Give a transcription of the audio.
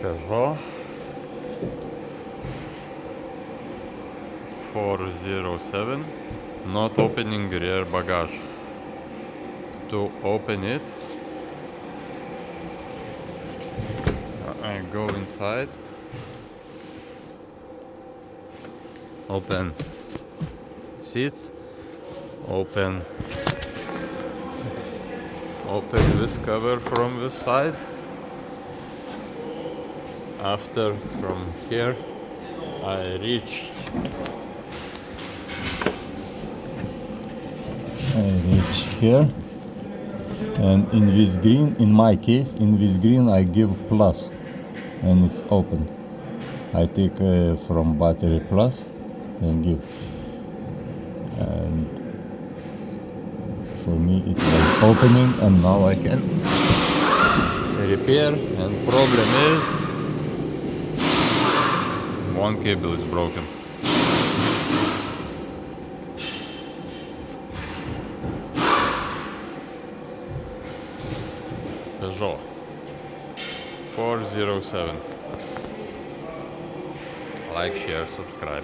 Peugeot 407, not opening rear bagage. To open it, I go inside, open seats, open this cover from this side. After, from here, I reach here, and in this green, in my case, in this green I give plus, and it's open. I take from battery plus and give, and for me it was opening, and now I can repair. And problem is one cable is broken. Peugeot 407. Like, share, subscribe.